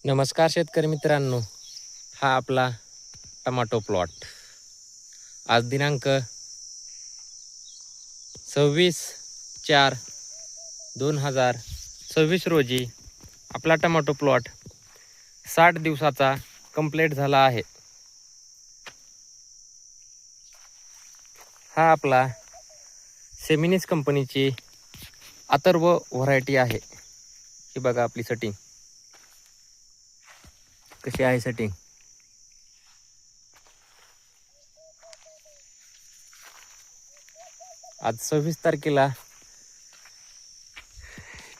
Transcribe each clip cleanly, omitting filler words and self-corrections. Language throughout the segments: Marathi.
नमस्कार शेतकरी मित्रांनो, हा आपला टमाटो प्लॉट. आज दिनांक 26/4/2026 रोजी आपला टमाटो प्लॉट 60 दिवसाचा कंप्लीट झाला आहे. हा आपला सेमिनिस कंपनीची अथर्व व्हरायटी आहे. ही बघा आपली सेटिंग कशी आहे. सेटिंग आज 26 तारखेला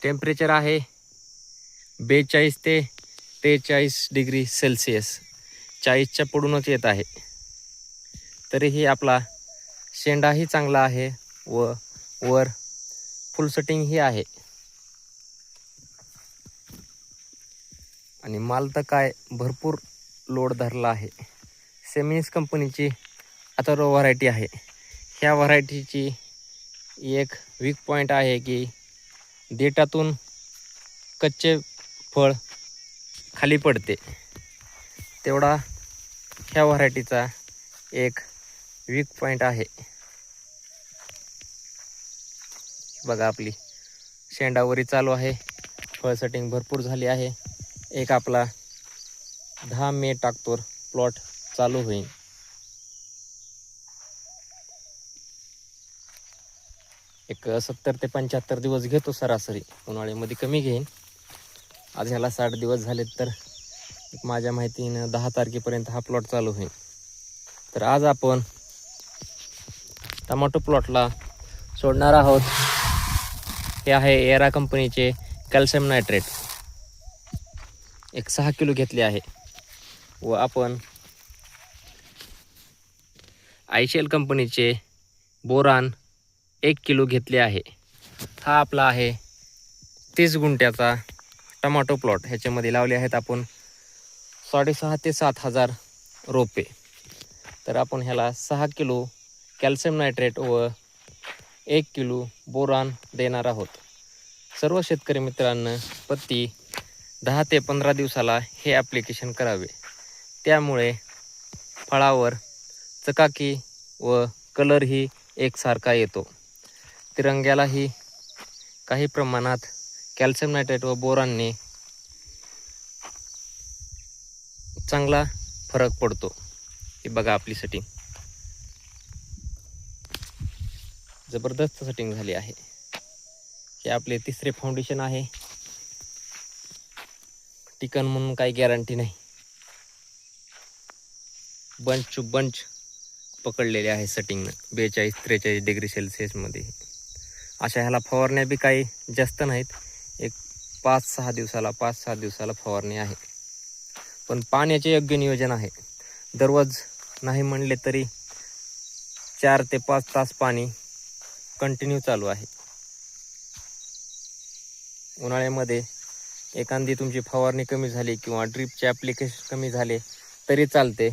टेम्परेचर आहे 42 ते 43 डिग्री सेल्सिअस. 40च्या पुढूनच येत आहे. तरीही आपला शेंडाही चांगला आहे व वर फुल सेटिंगही आहे. आणि माल तर काय भरपूर लोड धरला आहे. सेमिनिस कंपनीची अथर्व व्हरायटी आहे. ह्या व्हरायटीची एक वीक पॉईंट आहे की देठातून कच्चे फळ खाली पडते. तेवढा ह्या व्हरायटीचा एक वीक पॉईंट आहे. बघा आपली शेंडावरी चालू आहे. फळ सेटिंग भरपूर झाली आहे. एक आपला 10 मे टाकतोर प्लॉट चालू होईल. एक 70 ते 75 दिवस घेतो सरासरी. उन्हाळ्यामध्ये कमी घेईन. आज ह्याला 60 दिवस झालेत, तर माझ्या माहितीनं 10 तारखेपर्यंत हा प्लॉट चालू होईल. तर आज आपण टमाटो प्लॉटला सोडणार आहोत. हे आहे एरा कंपनीचे कॅल्शियम नायट्रेट. एक 6 किलो घेतले आहे. व आपण आयशेल कंपनीचे बोरान 1 किलो घेतले आहे. हा आपला आहे 30 गुंठ्याचा टमाटो प्लॉट. ह्याच्यामध्ये लावले आहेत आपण 6,500 ते 7,000 रोपे. तर आपण ह्याला 6 किलो कॅल्शियम नायट्रेट व 1 किलो बोरान देणार आहोत. सर्व शेतकरी मित्रांना प्रति 10 ते 15 दिवसाला हे ॲप्लिकेशन करावे. त्यामुळे फळावर चकाकी व कलरही एकसारखा येतो. तिरंग्यालाही काही प्रमाणात कॅल्शियम नायट्रेट व बोरानने चांगला फरक पडतो. ही बघा आपली सेटिंग जबरदस्त सेटिंग झाली आहे. हे आपले तिसरे फाउंडेशन आहे. टिकन म्हणून काही गॅरंटी नाही. बंच टू बंच पकडलेले आहे सेटिंगनं 42-43 डिग्री सेल्सिअसमध्ये. अशा ह्याला फवारण्या बी काही जास्त नाहीत. एक 5-6 दिवसाला फवारणी आहे. पण पाण्याचे योग्य नियोजन आहे. दररोज नाही म्हणले तरी 4 ते 5 तास पाणी कंटिन्यू चालू आहे. उन्हाळ्यामध्ये एखादी तुमची फवारणी कमी झाली किंवा ड्रिपचे ॲप्लिकेशन कमी झाले तरी चालते,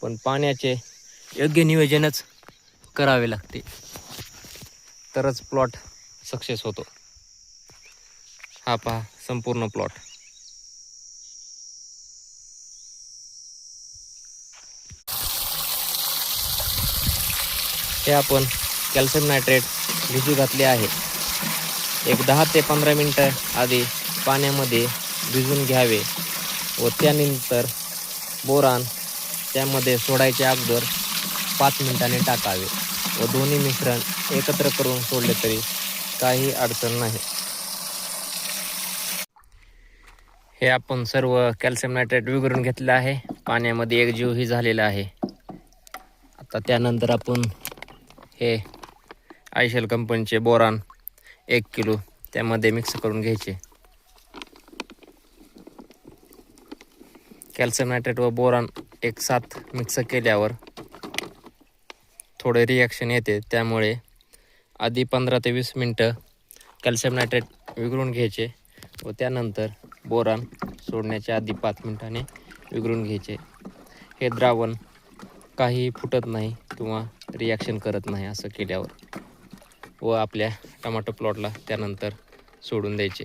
पण पाण्याचे योग्य नियोजनच करावे लागते, तरच प्लॉट सक्सेस होतो. हा पहा संपूर्ण प्लॉट. हे आपण कॅल्शियम नायट्रेट भिजू घातले आहे. एक 10 ते 15 मिनटं आधी पाण्यामध्ये भिजून घ्यावे व त्यानंतर बोरान त्यामध्ये सोडायचे अगोदर 5 मिनिटांनी टाकावे व दोन्ही मिश्रण एकत्र करून सोडले तरी काही अडचण नाही. हे आपण सर्व कॅल्शियम नायट्रेट विघरून घेतले आहे. पाण्यामध्ये एकजीवही झालेला आहे. आता त्यानंतर आपण हे आयशेल कंपनीचे बोरान 1 किलो त्यामध्ये मिक्स करून घ्यायचे. कॅल्शियम नायट्रेट व बोरान एक साथ मिक्स केल्यावर थोडे रिॲक्शन येते. त्यामुळे आधी 15 ते 20 मिनटं कॅल्शियम नायट्रेट विघरून घ्यायचे व त्यानंतर बोरान सोडण्याच्या आधी 5 मिनिटांनी विघरून घ्यायचे. हे द्रावण काही फुटत नाही किंवा रिॲक्शन करत नाही असं केल्यावर. व आपल्या टमाटो प्लॉटला त्यानंतर सोडून द्यायचे.